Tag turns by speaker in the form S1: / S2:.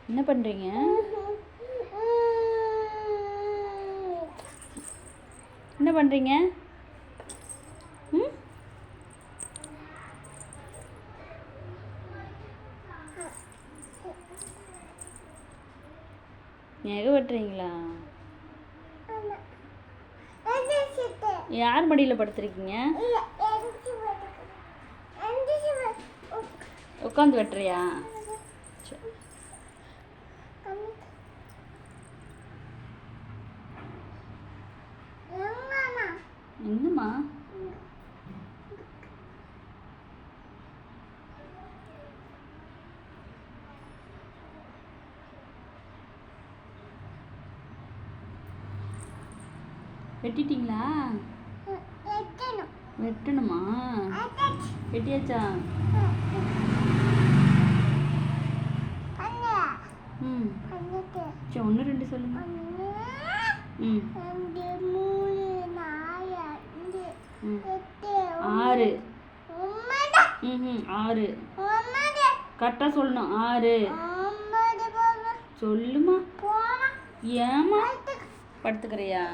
S1: என்ன பண்ணுறீங்க? என்ன பண்ணுறீங்க? ம் நெக வெட்டுறீங்களா? யார் மடியில் படுத்துருக்கீங்க? உட்காந்து வெட்டுறியா? என்னம்மா? வெட்டிட்டீங்களா? வெட்டணுமா? வெட்டியாச்சா? ம் சரி, 1 2 சொல்லுங்க. ம் 6. 6 கரெக்டாக சொல்லணும். 6 சொல்லுமா. ஏம்மா படுத்துக்கிறியா?